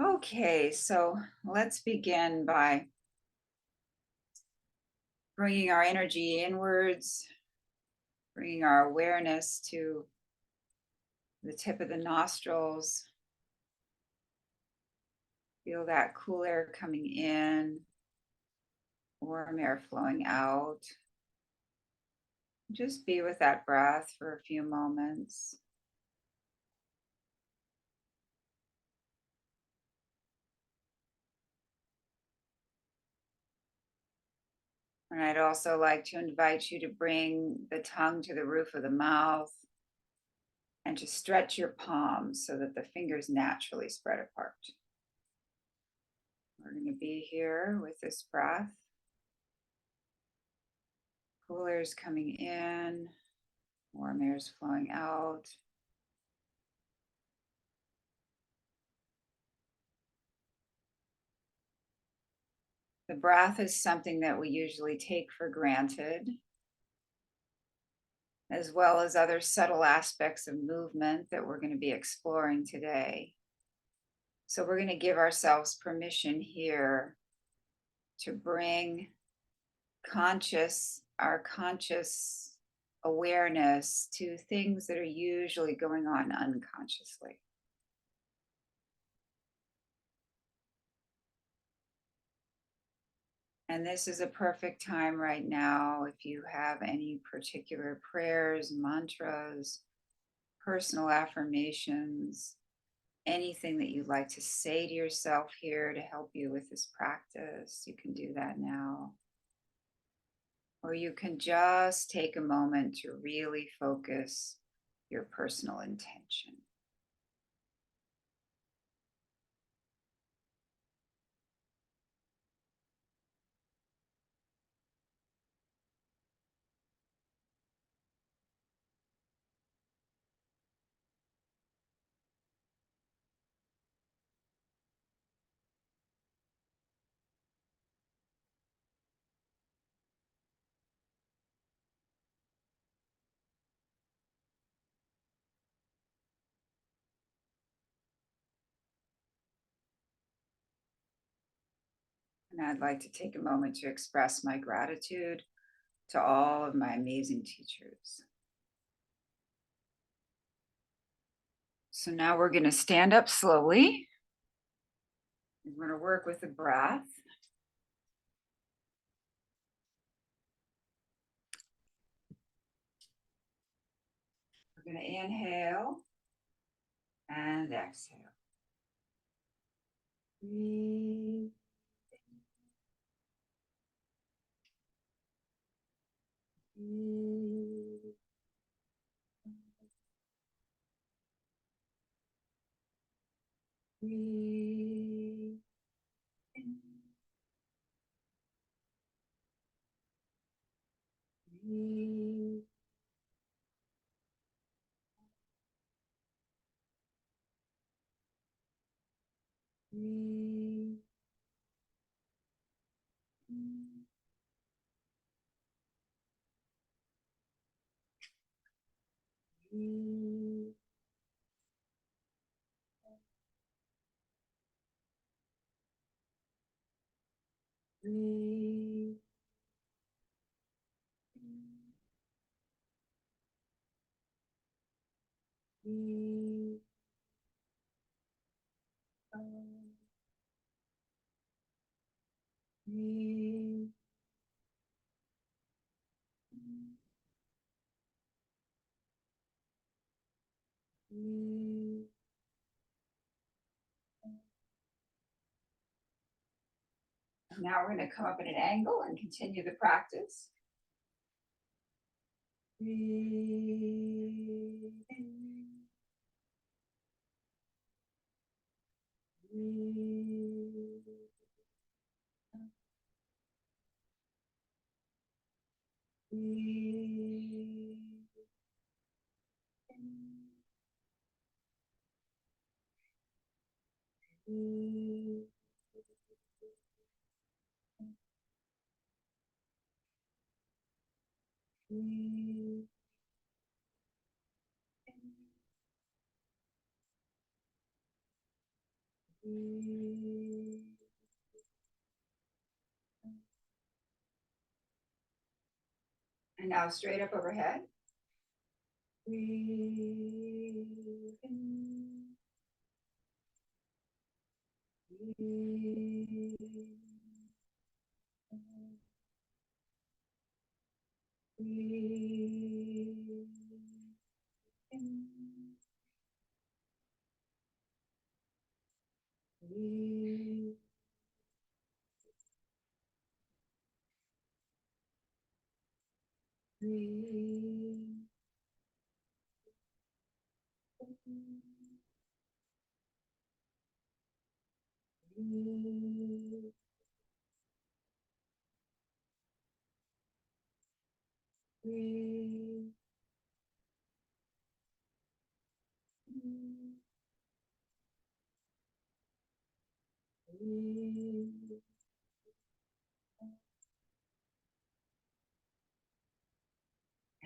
Okay, so let's begin by bringing our energy inwards, bringing our awareness to the tip of the nostrils. Feel that cool air coming in, warm air flowing out. Just be with that breath for a few moments. And I'd also like to invite you to bring the tongue to the roof of the mouth and to stretch your palms so that the fingers naturally spread apart. We're going to be here with this breath. Cool air is coming in, warm air is flowing out. The breath is something that we usually take for granted, as well as other subtle aspects of movement that we're going to be exploring today. So we're going to give ourselves permission here to bring our conscious awareness to things that are usually going on unconsciously. And this is a perfect time right now if you have any particular prayers, mantras, personal affirmations, anything that you'd like to say to yourself here to help you with this practice, you can do that now. Or you can just take a moment to really focus your personal intention. And I'd like to take a moment to express my gratitude to all of my amazing teachers. So now we're going to stand up slowly. We're going to work with the breath. We're going to inhale and exhale. Breathe. Breathe. Breathe. Breathe. Breathe. Breathe. Breathe. Breathe. Breathe. Breathe. Now we're going to come up at an angle and continue the practice. Breathe in. Breathe out. Breathe in. Breathe. Breathe in. And now straight up overhead.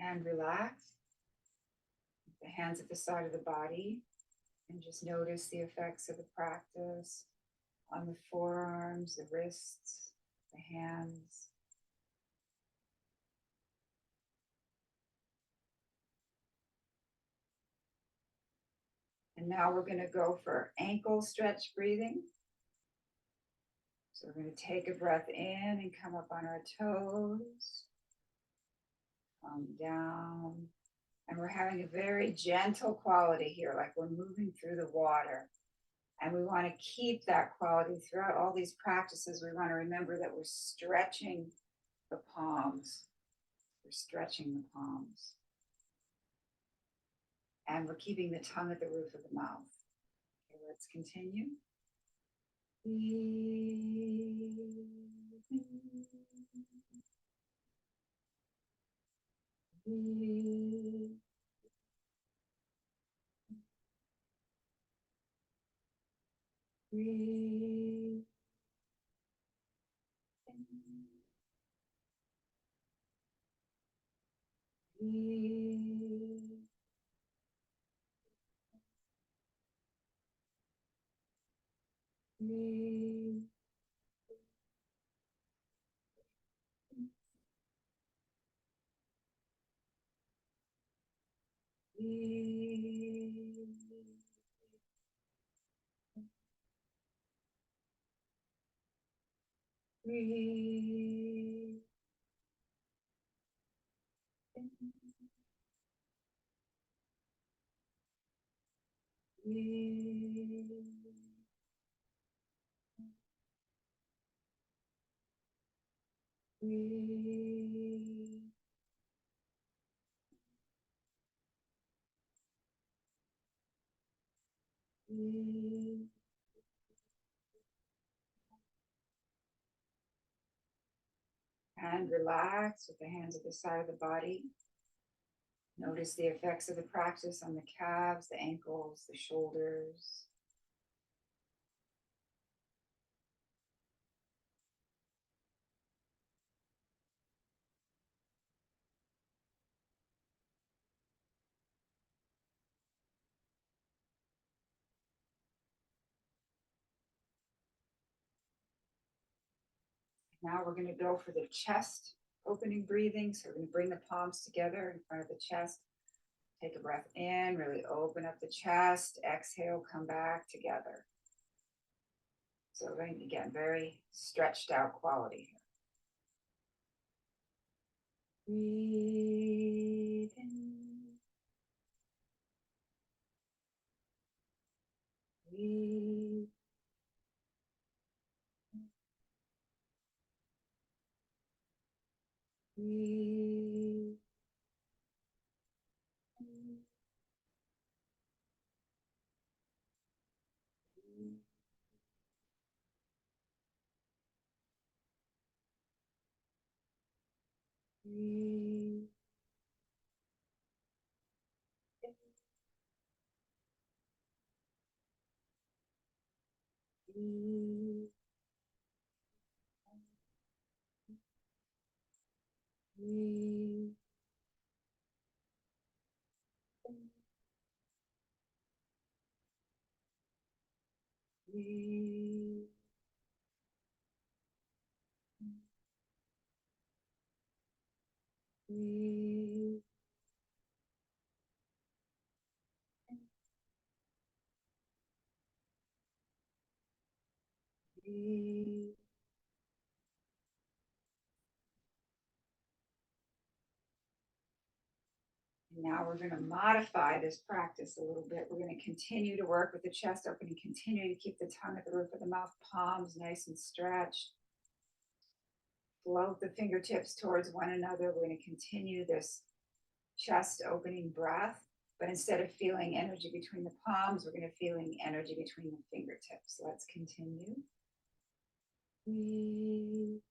And relax. The hands at the side of the body, and just notice the effects of the practice on the forearms, the wrists, the hands. And now we're going to go for ankle stretch breathing. So we're going to take a breath in and come up on our toes, come down. And we're having a very gentle quality here, like we're moving through the water. And we want to keep that quality throughout all these practices. We want to remember that we're stretching the palms. We're stretching the palms. And we're keeping the tongue at the roof of the mouth. Okay, let's continue. And relax with the hands at the side of the body. Notice the effects of the practice on the calves, the ankles, the shoulders. Now we're going to go for the chest opening breathing. So we're going to bring the palms together in front of the chest. Take a breath in, really open up the chest. Exhale, come back together. So we're going to get very stretched out quality here. Breathe in. Breathe. Breathe. Breathe. Breathe. Breathe. Breathe. Breathe. Breathe. Now we're going to modify this practice a little bit. We're going to continue to work with the chest opening, continue to keep the tongue at the roof of the mouth, palms nice and stretched. Float the fingertips towards one another. We're going to continue this chest opening breath, but instead of feeling energy between the palms, we're going to feeling energy between the fingertips. Let's continue. Breathe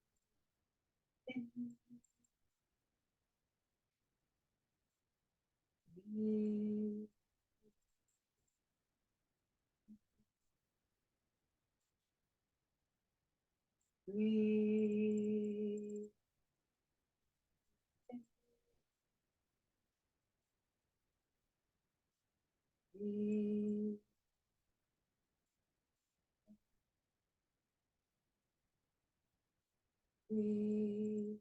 in. Breathe. Breathe. Breathe. Breathe.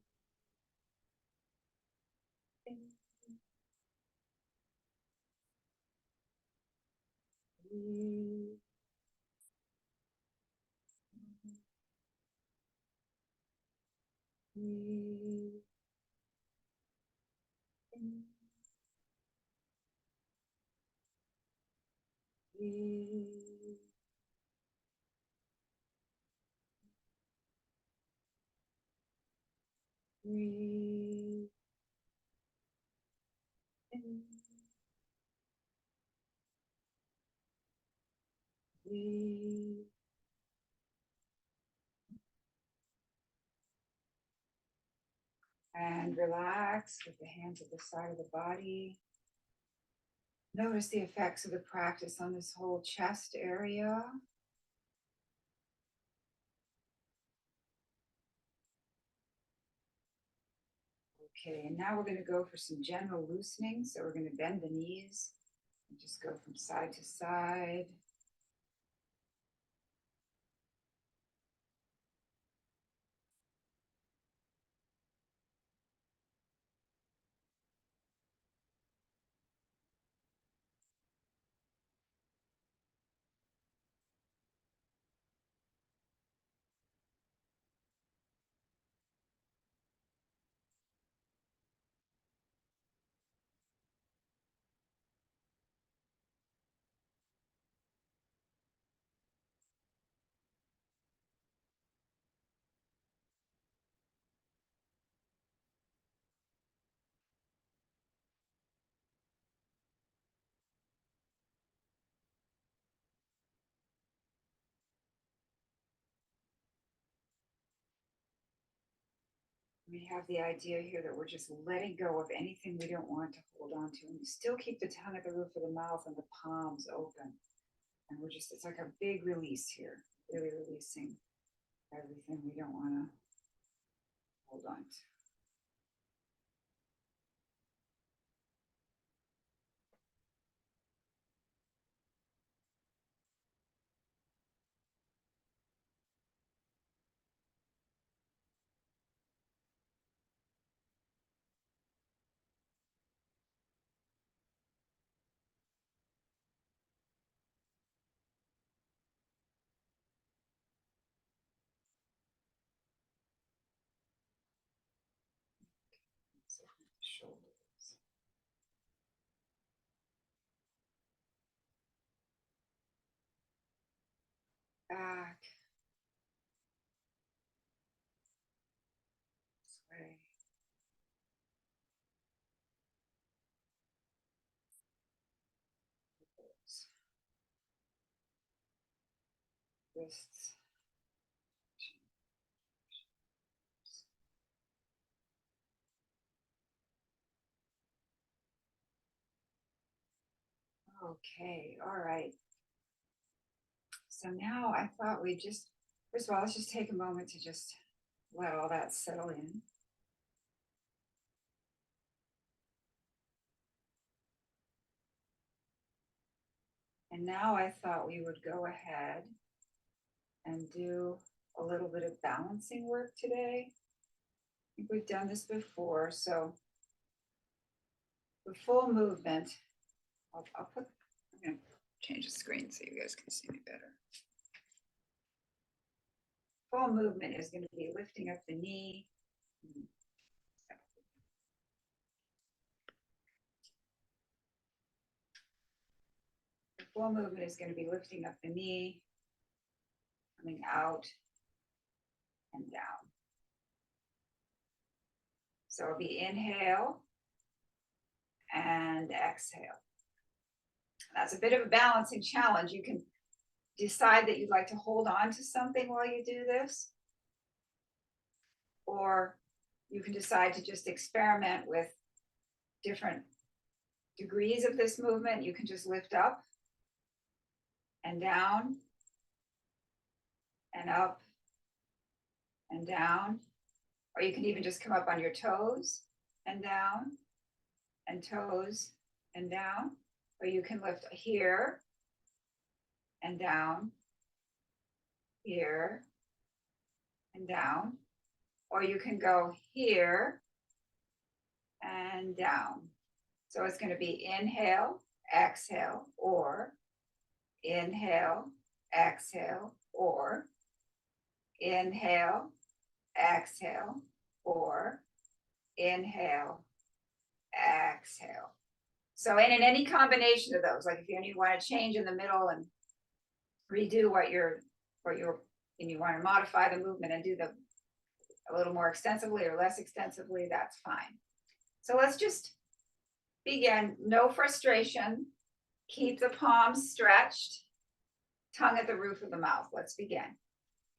Breathe. Breathe. Breathe. Breathe. Breathe. And relax with the hands at the side of the body. Notice the effects of the practice on this whole chest area. Okay, and now we're going to go for some general loosening. So we're going to bend the knees and just go from side to side. We have the idea here that we're just letting go of anything we don't want to hold on to. And we still keep the tongue at the roof of the mouth and the palms open. And we're just, it's like a big release here, really releasing everything we don't want to hold on to. So the shoulders. Back. This way. Wrists. Okay, all right. So now I thought we'd just, first of all, let's just take a moment to just let all that settle in. And now I thought we would go ahead and do a little bit of balancing work today. I think we've done this before, so the full movement, I'm going to change the screen so you guys can see me better. Full movement is going to be lifting up the knee. The full movement is going to be lifting up the knee, coming out and down. So it'll be inhale and exhale. That's a bit of a balancing challenge. You can decide that you'd like to hold on to something while you do this, or you can decide to just experiment with different degrees of this movement. You can just lift up and down and up and down, or you can even just come up on your toes and down and toes and down, or you can lift here and down, here and down, or you can go here and down. So it's going to be inhale, exhale, or inhale, exhale, or inhale, exhale, or inhale, exhale. So in any combination of those, like if you want to change in the middle and redo and you want to modify the movement and do a little more extensively or less extensively, that's fine. So let's just begin. No frustration. Keep the palms stretched, tongue at the roof of the mouth. Let's begin.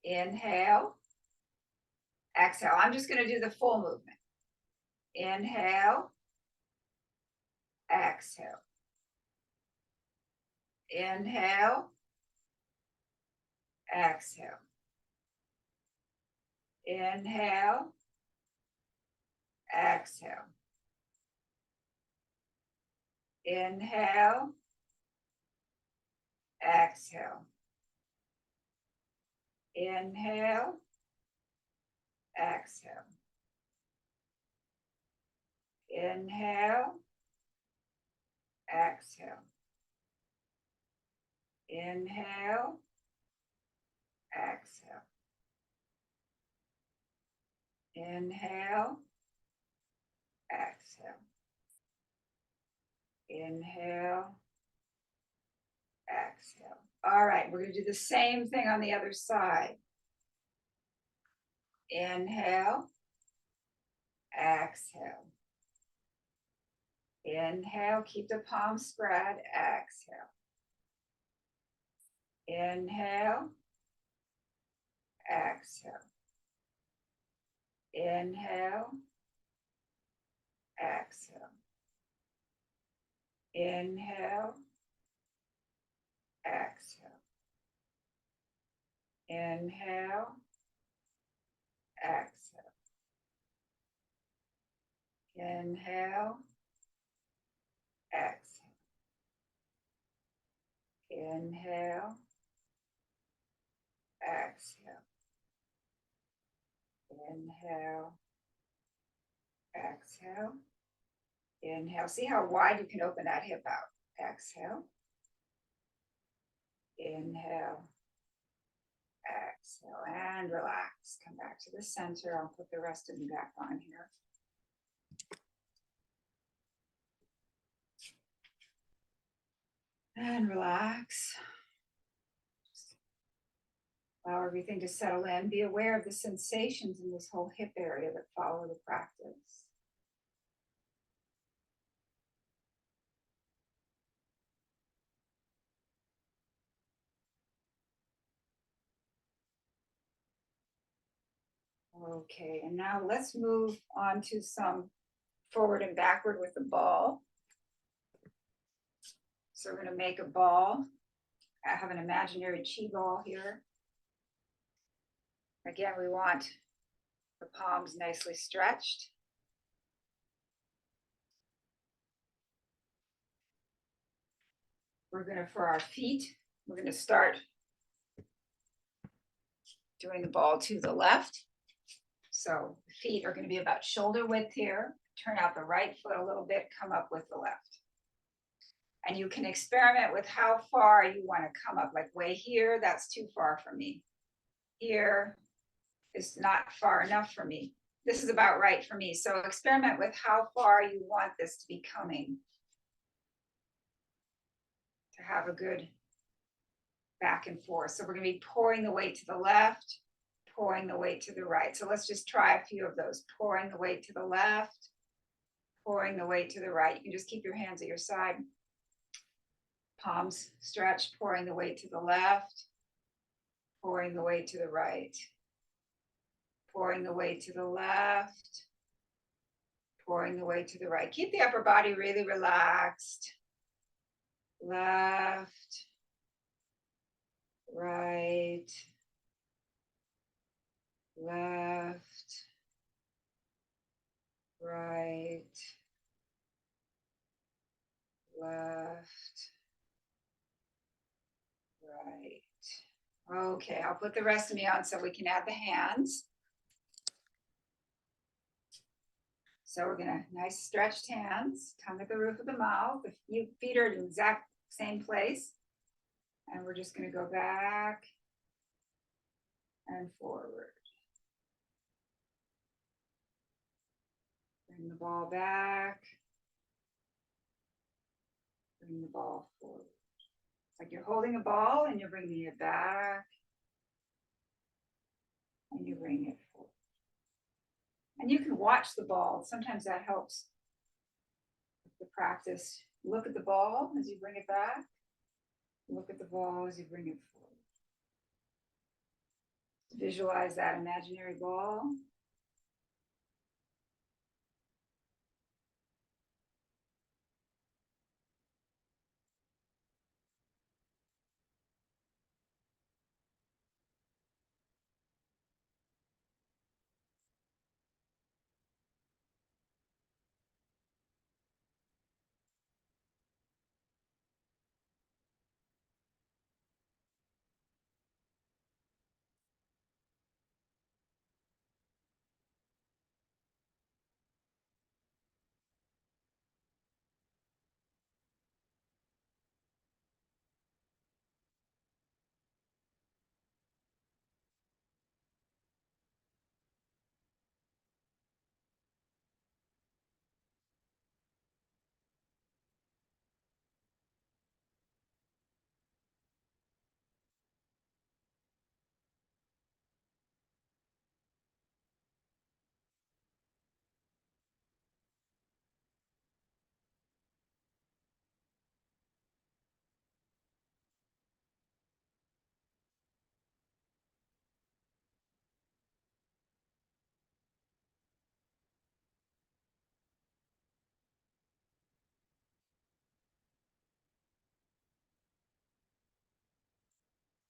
Inhale, exhale. I'm just going to do the full movement. Inhale, exhale. Inhale, exhale. Inhale, exhale. Inhale, exhale. Inhale, exhale. Inhale, exhale. Inhale, exhale. Inhale, exhale. Inhale, exhale. All right, we're going to do the same thing on the other side. Inhale, exhale. Inhale, keep the palms spread, exhale. Inhale, exhale. Inhale, exhale. Inhale, exhale. Inhale, exhale. Inhale, exhale. Inhale, exhale. Inhale, exhale. Inhale. See how wide you can open that hip out. Exhale. Inhale. Exhale and relax. Come back to the center. I'll put the rest of them back on here. And relax. Just allow everything to settle in. Be aware of the sensations in this whole hip area that follow the practice. Okay, and now let's move on to some forward and backward with the ball. So we're going to make a ball. I have an imaginary chi ball here. Again, we want the palms nicely stretched. We're going to, for our feet, we're going to start Doing the ball to the left. So the feet are going to be about shoulder width here. Turn out the right foot a little bit, come up with the left. And you can experiment with how far you want to come up, like way here, that's too far for me. Here is not far enough for me. This is about right for me. So experiment with how far you want this to be coming to have a good back and forth. So we're going to be pouring the weight to the left, pouring the weight to the right. So let's just try a few of those. Pouring the weight to the left, pouring the weight to the right. You can just keep your hands at your side. Palms stretched, pouring the weight to the left, pouring the weight to the right, pouring the weight to the left, pouring the weight to the right. Keep the upper body really relaxed. Left, right, left, right, left, right. Okay, I'll put the rest of me on so we can add the hands. So we're gonna nice stretched hands, tongue at the roof of the mouth. The feet are in the exact same place. And we're just gonna go back and forward. Bring the ball back. Bring the ball forward. It's like you're holding a ball and you're bringing it back. And you bring it forward. And you can watch the ball. Sometimes that helps with the practice. Look at the ball as you bring it back. Look at the ball as you bring it forward. Visualize that imaginary ball.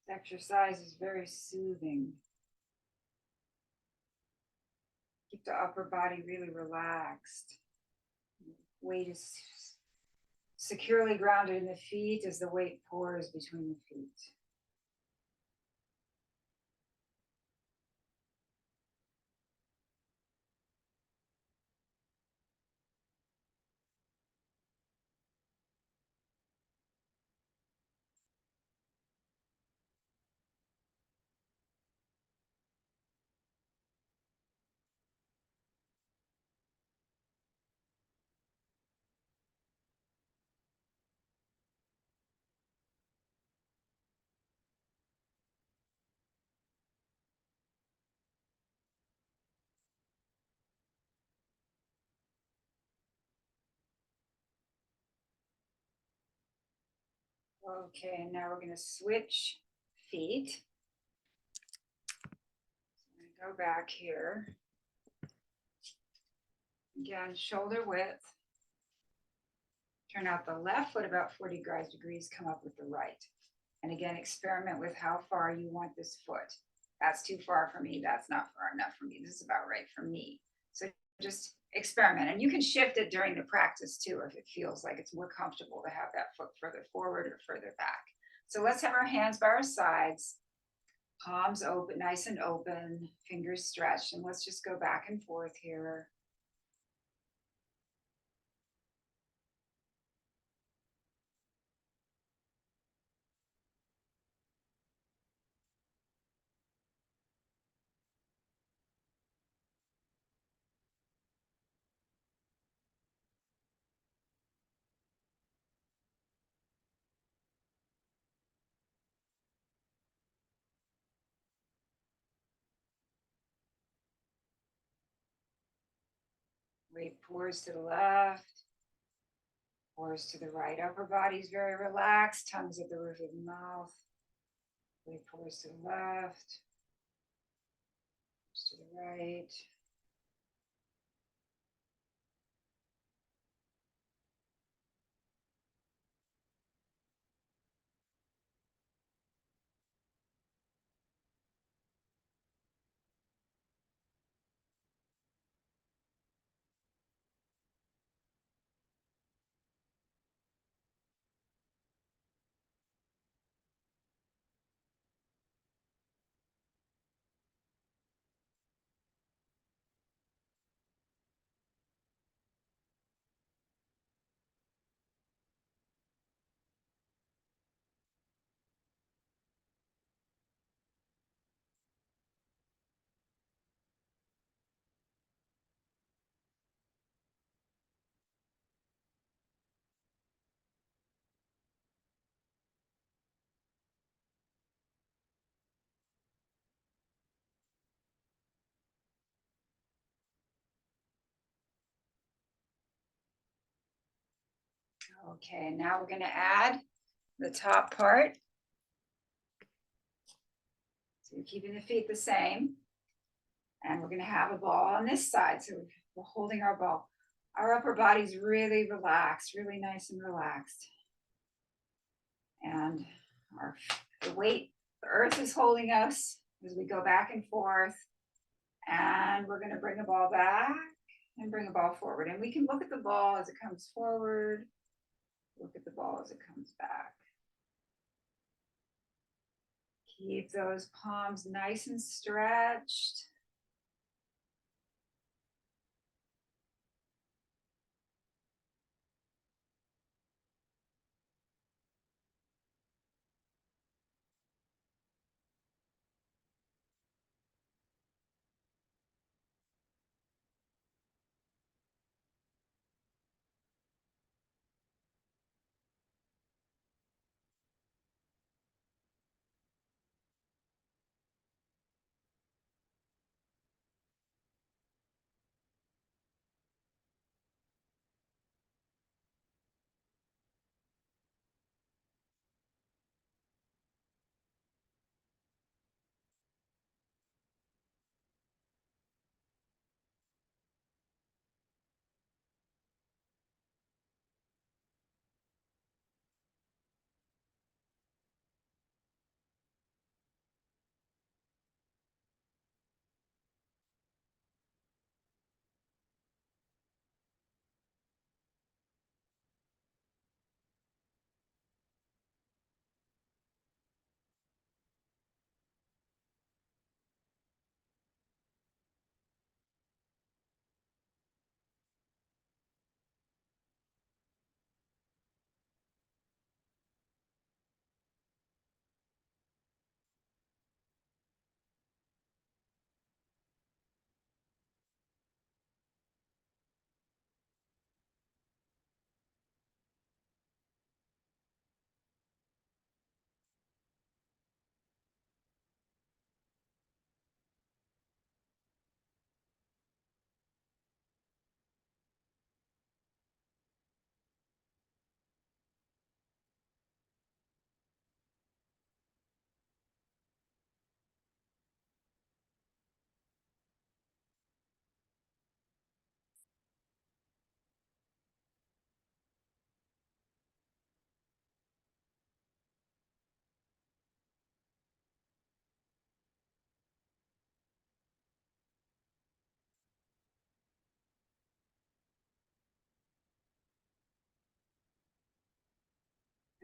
This exercise is very soothing. Keep the upper body really relaxed. Weight is securely grounded in the feet as the weight pours between the feet. Okay, now we're going to switch feet. I'm going to go back here. Again, shoulder width. Turn out the left foot about 40 degrees, come up with the right. And again, experiment with how far you want this foot. That's too far for me. That's not far enough for me. This is about right for me. So just experiment. And you can shift it during the practice too, if it feels like it's more comfortable to have that foot further forward or further back. So let's have our hands by our sides. Palms open, nice and open, fingers stretched, and let's just go back and forth here. Weight pours to the left, pours to the right. Upper body's very relaxed, tongue's at the roof of the mouth. Weight pours to the left, pours to the right. Okay, now we're going to add the top part. So we're keeping the feet the same. And we're going to have a ball on this side. So we're holding our ball. Our upper body's really relaxed, really nice and relaxed. And the weight, the earth is holding us as we go back and forth. And we're going to bring the ball back and bring the ball forward. And we can look at the ball as it comes forward, look at the ball as it comes back. Keep those palms nice and stretched.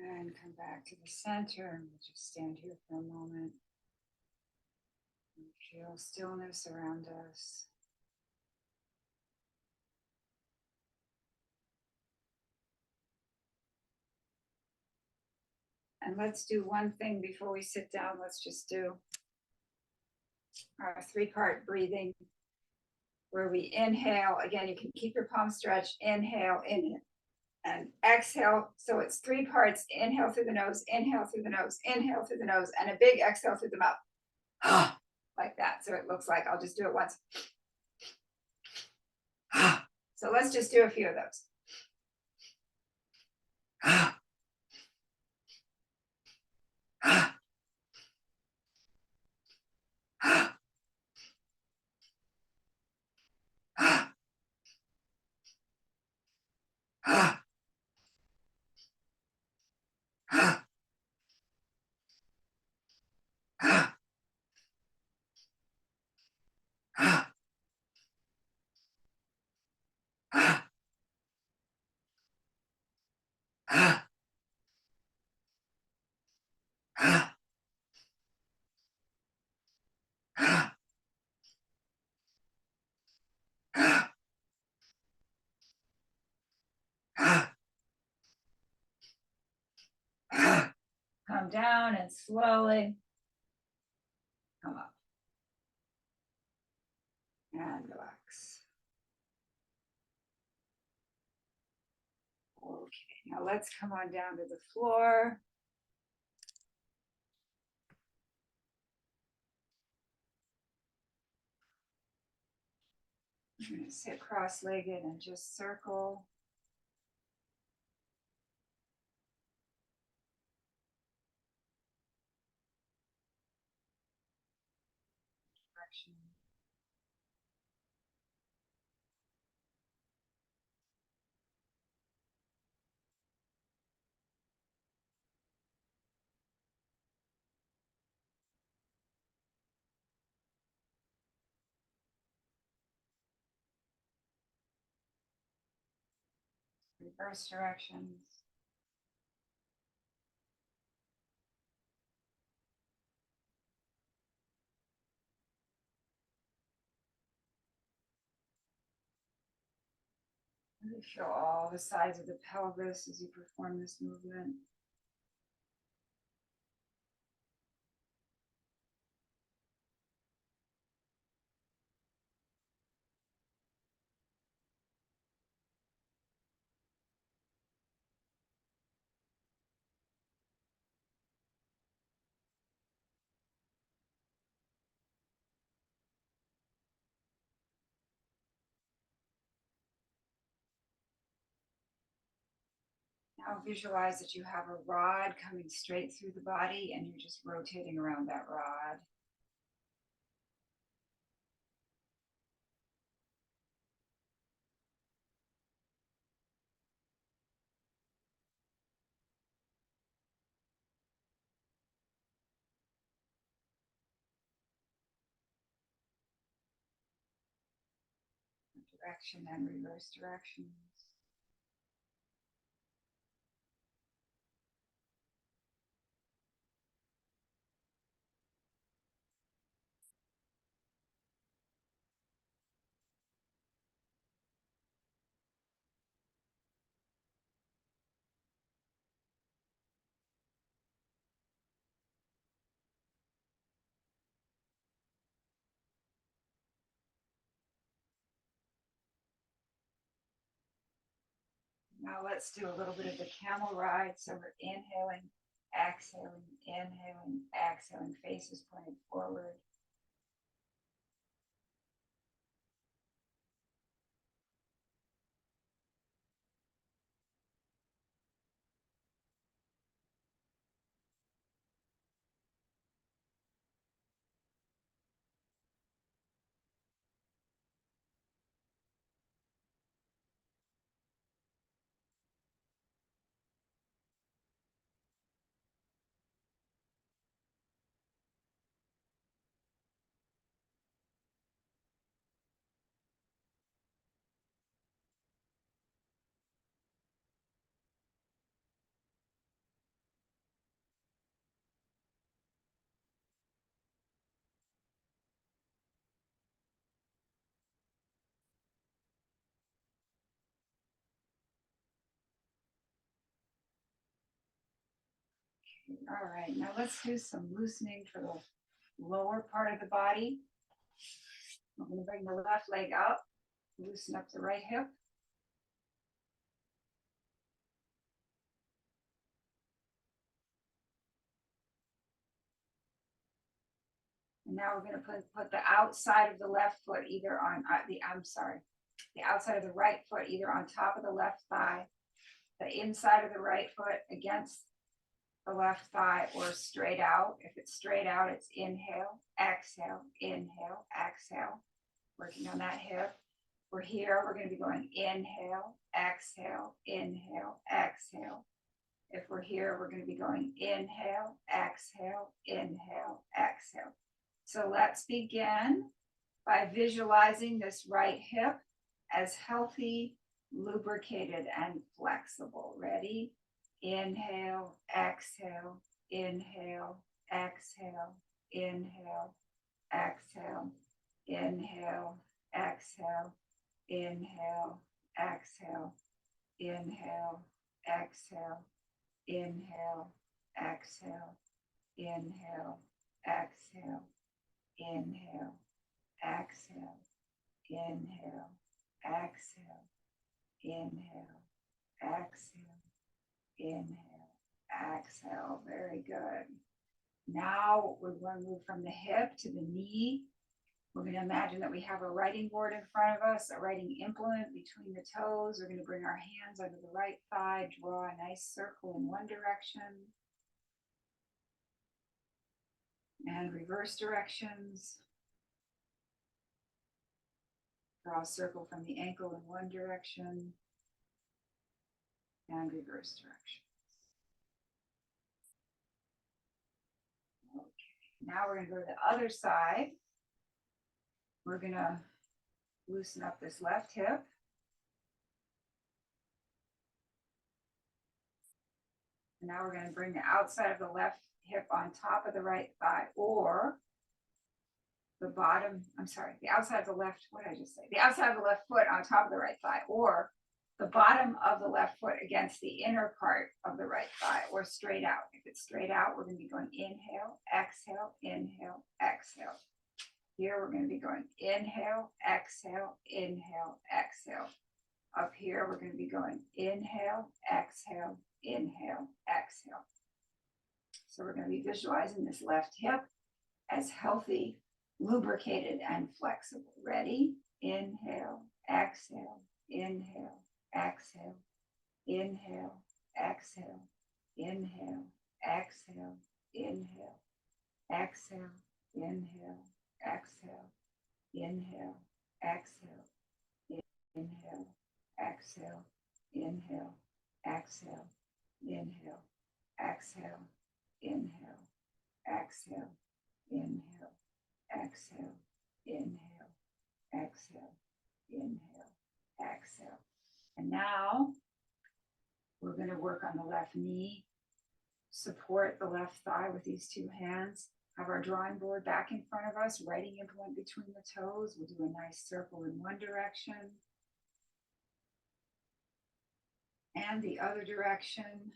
And come back to the center, and we'll just stand here for a moment. Feel stillness around us. And let's do one thing before we sit down. Let's just do our 3-part breathing where we inhale. Again, you can keep your palms stretched. Inhale, inhale, and exhale. So it's 3 parts. Inhale through the nose, inhale through the nose, inhale through the nose, and a big exhale through the mouth. Like that. So it looks like I'll just do it once. So let's just do a few of those. Come down and slowly come up and relax. Okay, now let's come on down to the floor. You're going to sit cross-legged and just circle. Direction. Reverse directions. Really feel all the sides of the pelvis as you perform this movement. Now visualize that you have a rod coming straight through the body and you're just rotating around that rod. Direction and reverse directions. Now let's do a little bit of the camel ride. So we're inhaling, exhaling, faces pointed forward. All right, now let's do some loosening for the lower part of the body. I'm going to bring the left leg up, loosen up the right hip. And now we're going to put the outside of the left foot either on the outside of the right foot either on top of the left thigh, the inside of the right foot against the left thigh, or straight out. If it's straight out, it's inhale, exhale, working on that hip. We're here, we're going to be going inhale, exhale, inhale, exhale. If we're here, we're going to be going inhale, exhale, inhale, exhale. So let's begin by visualizing this right hip as healthy, lubricated, and flexible. Ready? Inhale, exhale, inhale, exhale, inhale, exhale, inhale, exhale, inhale, exhale, inhale, exhale, inhale, exhale, inhale, exhale, inhale, exhale, inhale, exhale, inhale, exhale, inhale, exhale. Very good. Now we're going to move from the hip to the knee. We're going to imagine that we have a writing board in front of us, a writing implement between the toes. We're going to bring our hands under the right thigh, draw a nice circle in one direction and reverse directions. Draw a circle from the ankle in one direction and reverse direction. Okay, now we're going to go to the other side. We're going to loosen up this left hip. And now we're going to bring the outside of the left hip on top of the right thigh, or the outside of the left, what did I just say? The outside of the left foot on top of the right thigh, or the bottom of the left foot against the inner part of the right thigh, or straight out. If it's straight out, we're going to be going inhale, exhale, inhale, exhale. Here we're going to be going inhale, exhale, inhale, exhale. Up here, we're going to be going inhale, exhale, inhale, exhale. So we're going to be visualizing this left hip as healthy, lubricated, and flexible. Ready? Inhale, exhale, inhale, exhale, inhale, exhale, inhale, exhale, inhale, exhale, inhale, exhale, inhale, exhale, inhale, exhale, inhale, exhale, inhale, exhale, inhale, exhale, inhale, exhale, inhale, exhale, inhale, exhale. And now we're going to work on the left knee. Support the left thigh with these two hands. Have our drawing board back in front of us, writing implement between the toes. We'll do a nice circle in one direction and the other direction.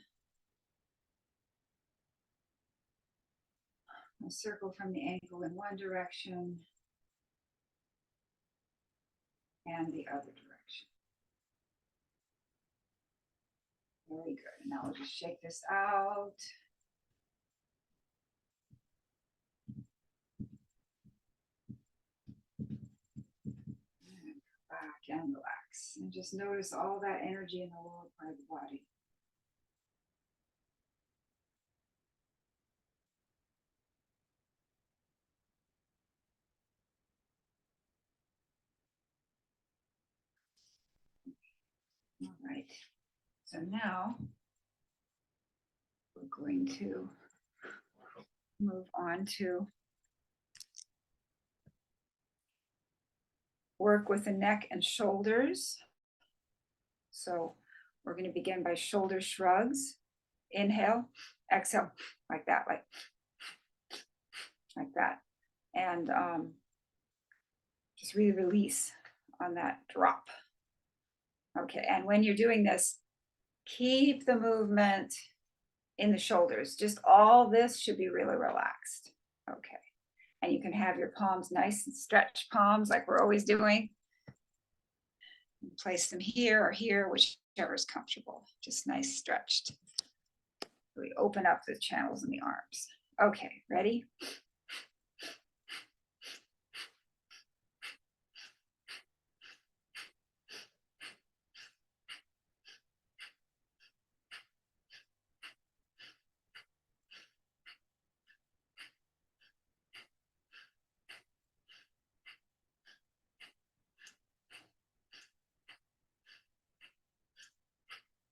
A circle from the ankle in one direction and the other direction. Very good. And now we'll just shake this out. And back and relax. And just notice all that energy in the lower part of the body. All right. So now we're going to move on to work with the neck and shoulders. So we're going to begin by shoulder shrugs. Inhale, exhale, like that, like that. And just really release on that drop. Okay, and when you're doing this, keep the movement in the shoulders. Just all this should be really relaxed. Okay. And you can have your palms nice and stretched palms like we're always doing. And place them here or here, whichever is comfortable. Just nice stretched. We open up the channels in the arms. Okay, ready?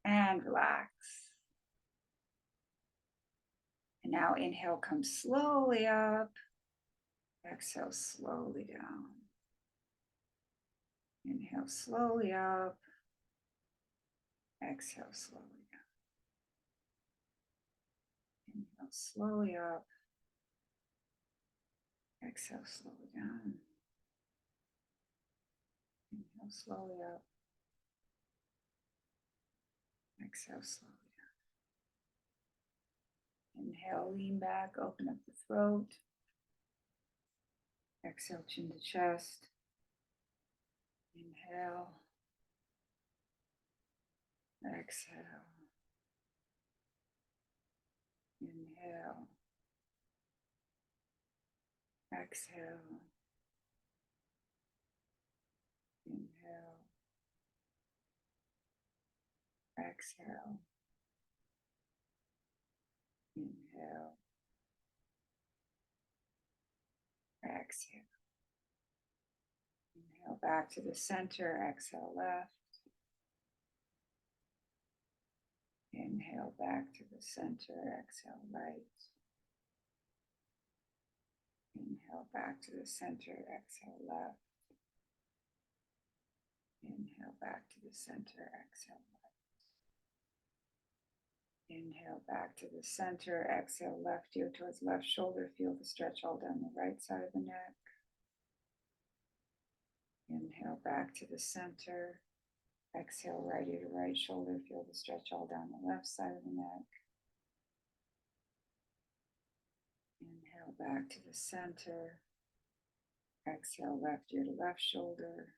And relax. And now inhale, come slowly up. Exhale slowly down. Inhale slowly up. Exhale slowly down. Inhale slowly up. Exhale slowly down. Inhale slowly up. Exhale slowly down. Inhale, lean back, open up the throat. Exhale, chin to chest. Inhale. Exhale. Inhale. Exhale. Inhale. Exhale. Inhale. Exhale. Inhale back to the center. Exhale left. Inhale back to the center. Exhale right. Inhale back to the center. Exhale left. Inhale back to the center. Exhale right. Inhale back to the center. Exhale left ear towards left shoulder. Feel the stretch all down the right side of the neck. Inhale back to the center. Exhale right ear to right shoulder. Feel the stretch all down the left side of the neck. Inhale back to the center. Exhale left ear to left shoulder.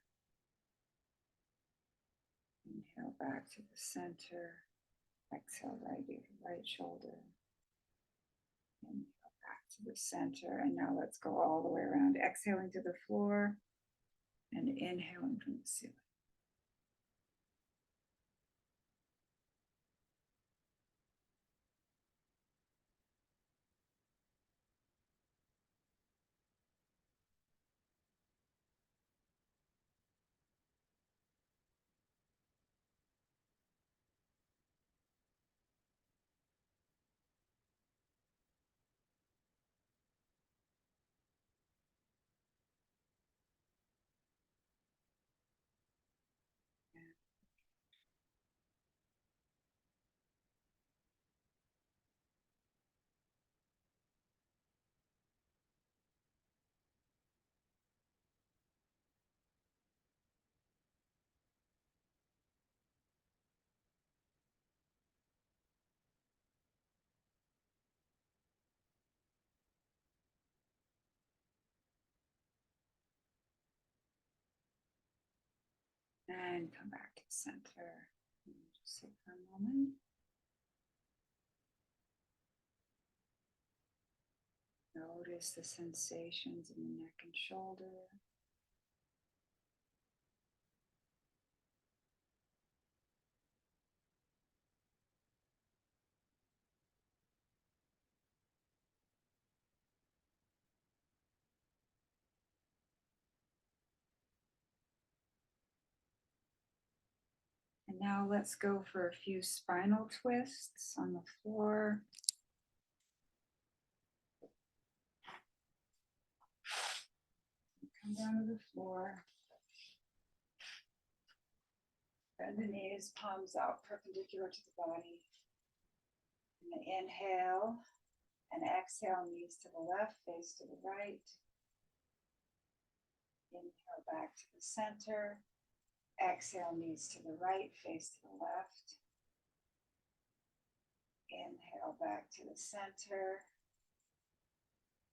Inhale back to the center. Exhale right ear to right shoulder. Inhale back to the center. And now let's go all the way around. Exhaling to the floor and inhaling from the ceiling. And come back to the center. Just sit for a moment. Notice the sensations in the neck and shoulder. And now let's go for a few spinal twists on the floor. Come down to the floor. Bend the knees, palms out perpendicular to the body. And inhale and exhale, knees to the left, face to the right. Inhale back to the center. Exhale, knees to the right, face to the left. Inhale back to the center.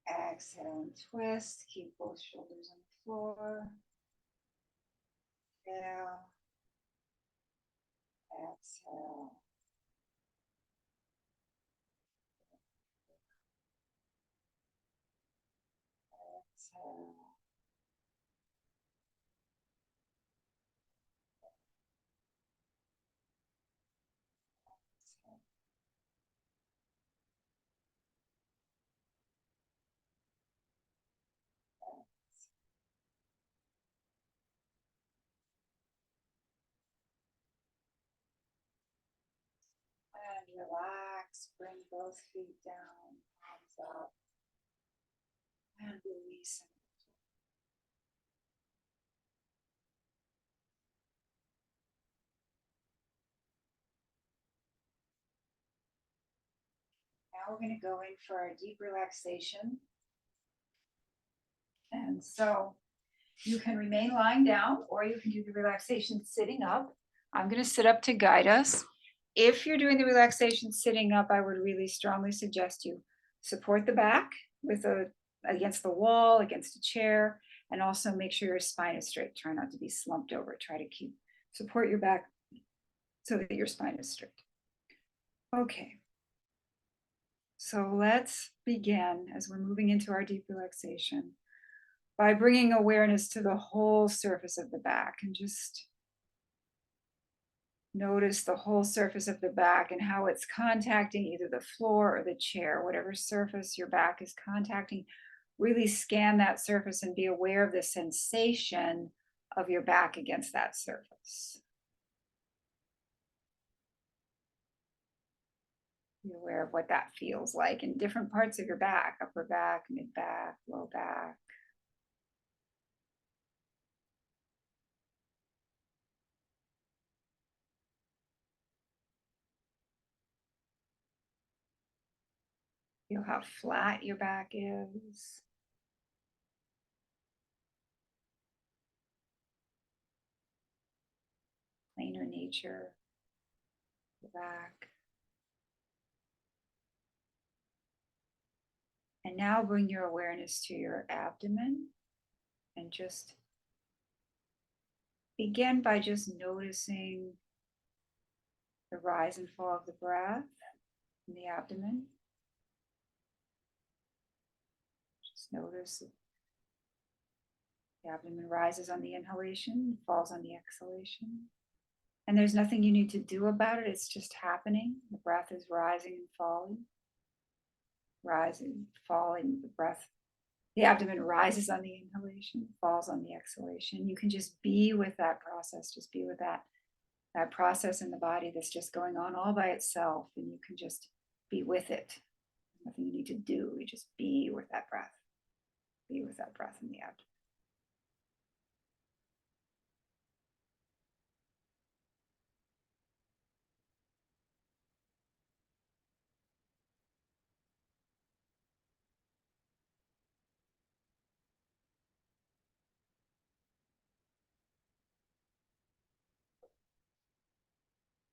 Exhale and twist. Keep both shoulders on the floor. Inhale. Exhale. Exhale. And relax. Bring both feet down. Palms up. And release. Now we're going to go in for our deep relaxation. And so you can remain lying down or you can do the relaxation sitting up. I'm going to sit up to guide us. If you're doing the relaxation sitting up, I would really strongly suggest you support the back with against the wall, against a chair, and also make sure your spine is straight. Try not to be slumped over. Try to support your back so that your spine is straight. Okay. So let's begin as we're moving into our deep relaxation by bringing awareness to the whole surface of the back and just notice the whole surface of the back and how it's contacting either the floor or the chair, whatever surface your back is contacting. Really scan that surface and be aware of the sensation of your back against that surface. Be aware of what that feels like in different parts of your back, upper back, mid back, low back. Feel how flat your back is. Planar nature, the back. And now bring your awareness to your abdomen and just begin by just noticing the rise and fall of the breath in the abdomen. Just notice the abdomen rises on the inhalation, falls on the exhalation. And there's nothing you need to do about it. It's just happening. The breath is rising and falling. Rising, falling, the abdomen rises on the inhalation, falls on the exhalation. You can just be with that process, just be with that process in the body that's just going on all by itself, and you can just be with it. There's nothing you need to do. You just be with that breath. Be with that breath in the abdomen.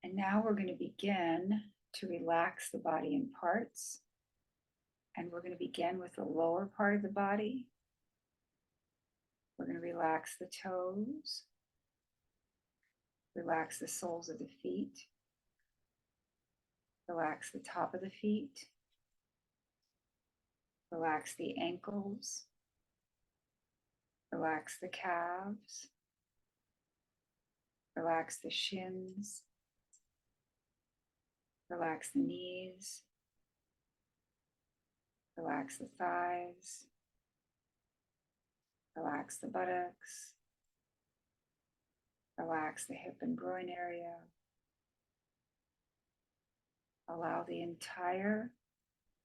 And now we're going to begin to relax the body in parts. And we're going to begin with the lower part of the body. We're going to relax the toes. Relax the soles of the feet. Relax the top of the feet. Relax the ankles. Relax the calves. Relax the shins. Relax the knees. Relax the thighs. Relax the buttocks. Relax the hip and groin area. Allow the entire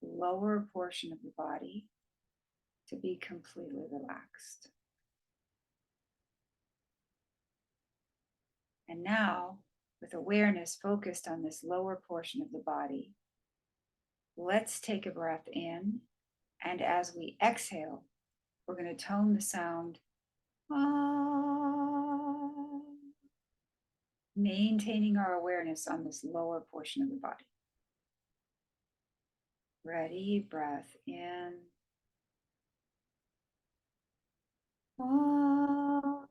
lower portion of the body to be completely relaxed. And now, with awareness focused on this lower portion of the body, let's take a breath in. And as we exhale, we're going to tone the sound, maintaining our awareness on this lower portion of the body. Ready, breath in. Ah.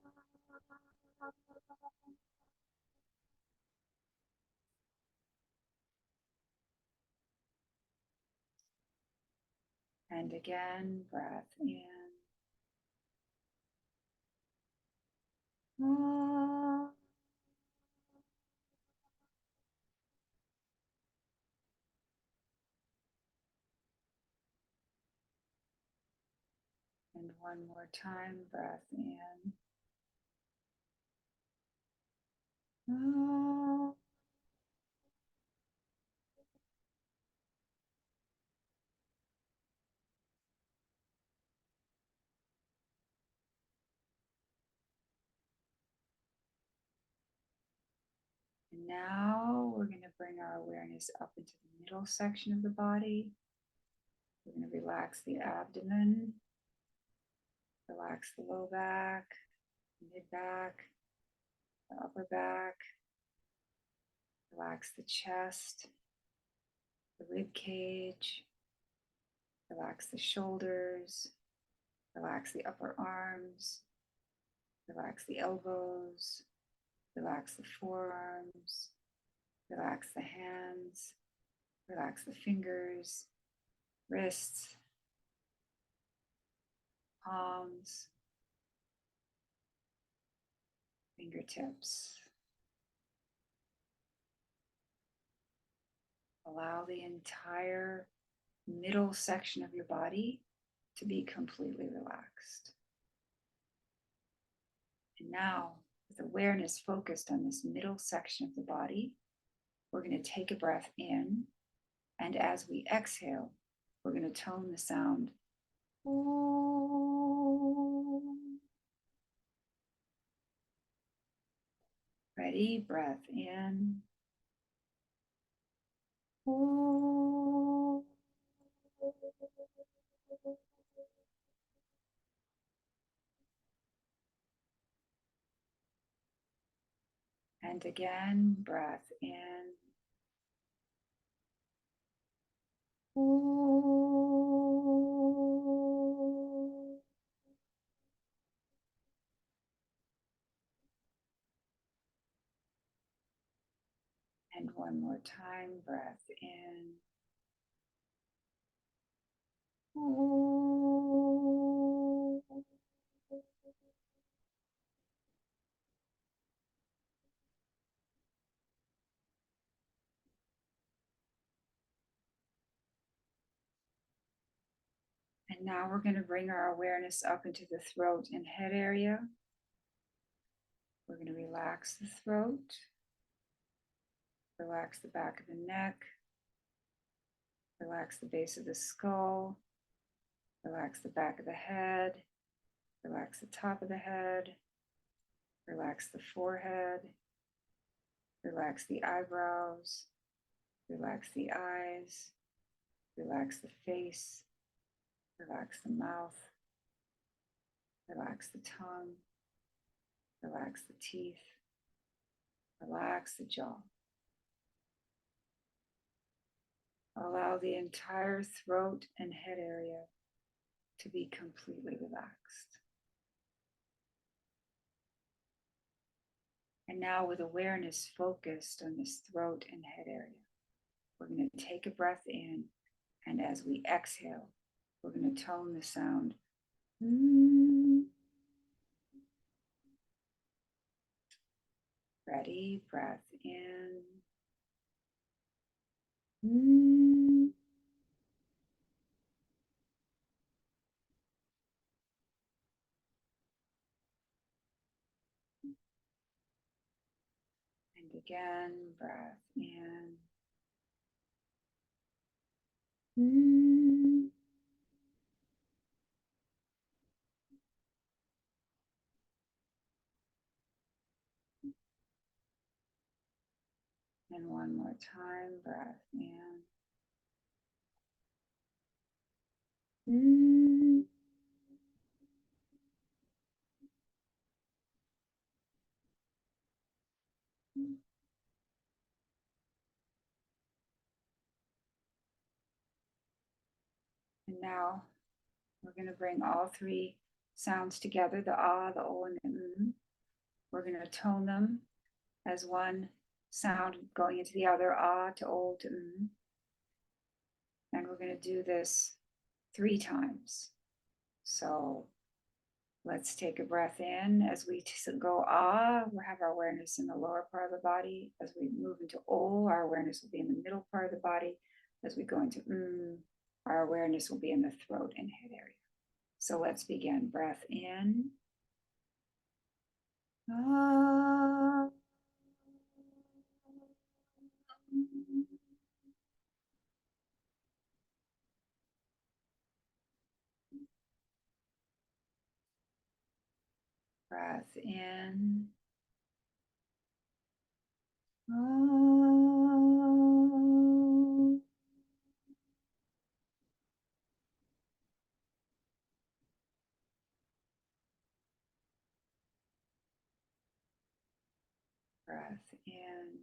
And again, breath in. Ah. And one more time, breath in. Ah. And now we're going to bring our awareness up into the middle section of the body. We're going to relax the abdomen, relax the low back, mid back, the upper back, relax the chest, the rib cage, relax the shoulders, relax the upper arms, relax the elbows, relax the forearms, relax the hands, relax the fingers, wrists, palms, fingertips. Allow the entire middle section of your body to be completely relaxed. And now, with awareness focused on this middle section of the body, we're going to take a breath in. And as we exhale, we're going to tone the sound. Ready? Breath in. And again, breath in. And one more time, breath in. And now we're going to bring our awareness up into the throat and head area. We're going to relax the throat, relax the back of the neck, relax the base of the skull, relax the back of the head, relax the top of the head, relax the forehead, relax the eyebrows, relax the eyes, relax the face, relax the mouth, relax the tongue, relax the teeth, relax the jaw. Allow the entire throat and head area to be completely relaxed. And now, with awareness focused on this throat and head area, we're going to take a breath in, and as we exhale, we're going to tone the sound. Ready? Breath in. And again, breath in. And one more time, breath in. Now we're going to bring all three sounds together, the ah, the o, and the We're going to tone them as one sound going into the other, ah to o to And we're going to do this 3 times. So let's take a breath in as we go ah, we'll have our awareness in the lower part of the body. As we move into o, our awareness will be in the middle part of the body. As we go into our awareness will be in the throat and head area. So let's begin. Breath in. Ah. Breath in. Ah. Breath in.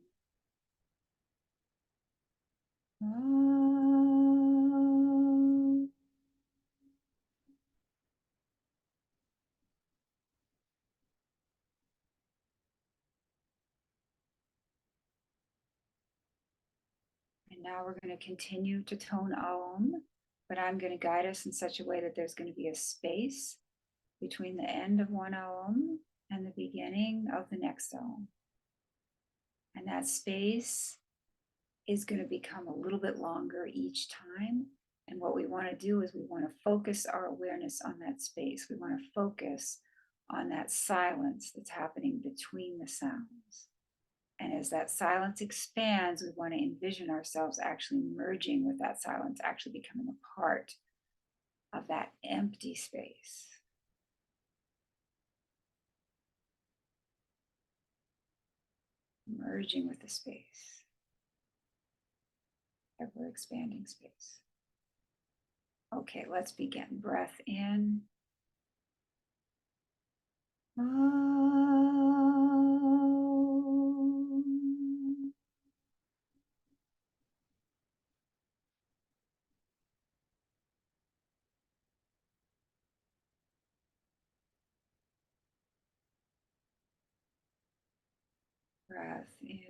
Ah. And now we're going to continue to tone Aum, but I'm going to guide us in such a way that there's going to be a space between the end of one Aum and the beginning of the next Aum. And that space is going to become a little bit longer each time. And what we want to do is we want to focus our awareness on that space. We want to focus on that silence that's happening between the sounds. And as that silence expands, we want to envision ourselves actually merging with that silence, actually becoming a part of that empty space. Merging with the space, ever expanding space. Okay, let's begin. Breath in. Breath in.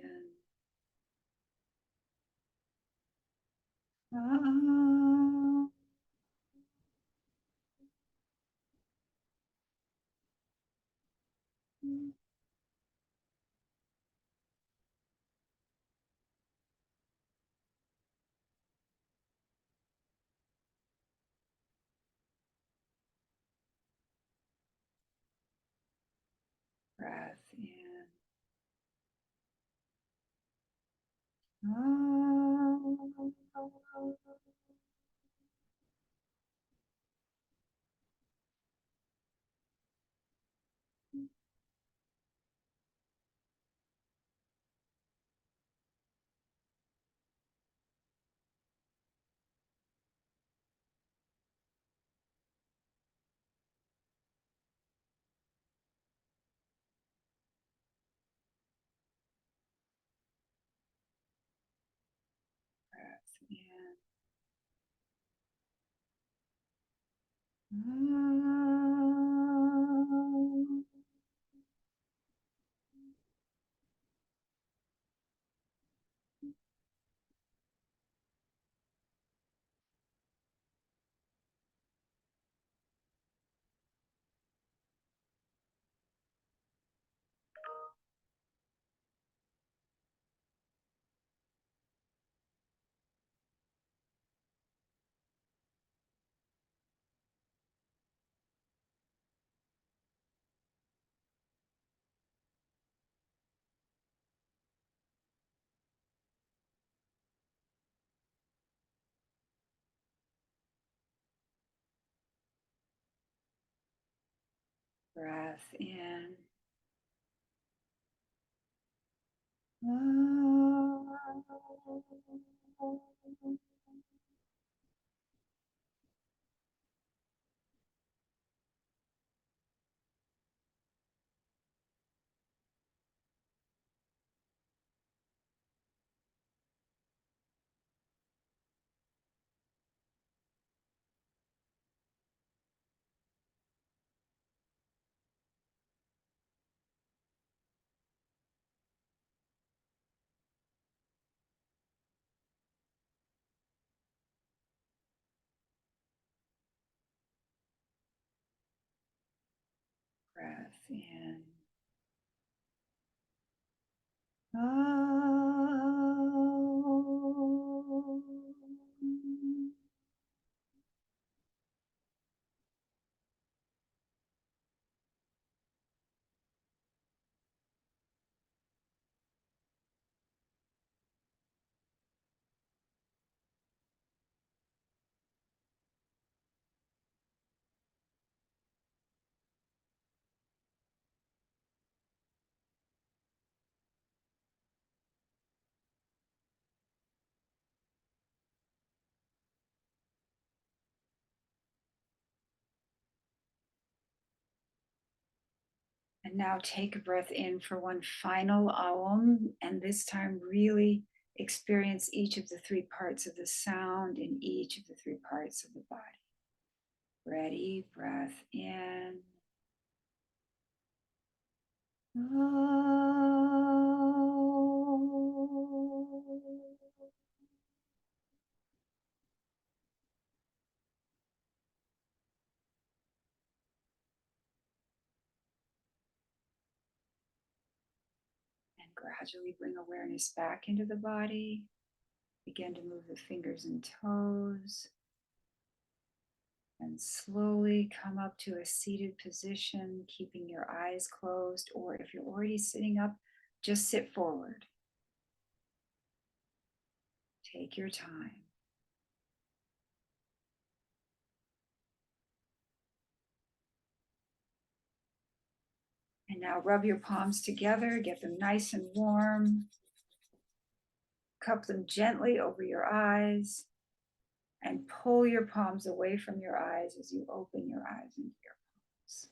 Breath in. Breath in. Breath in. And now take a breath in for one final Aum, and this time really experience each of the three parts of the sound in each of the three parts of the body. Ready, breath in. And gradually bring awareness back into the body. Begin to move the fingers and toes. And slowly come up to a seated position, keeping your eyes closed, or if you're already sitting up, just sit forward. Take your time. And now rub your palms together, get them nice and warm. Cup them gently over your eyes and pull your palms away from your eyes as you open your eyes into your palms.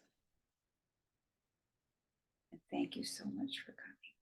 And thank you so much for coming.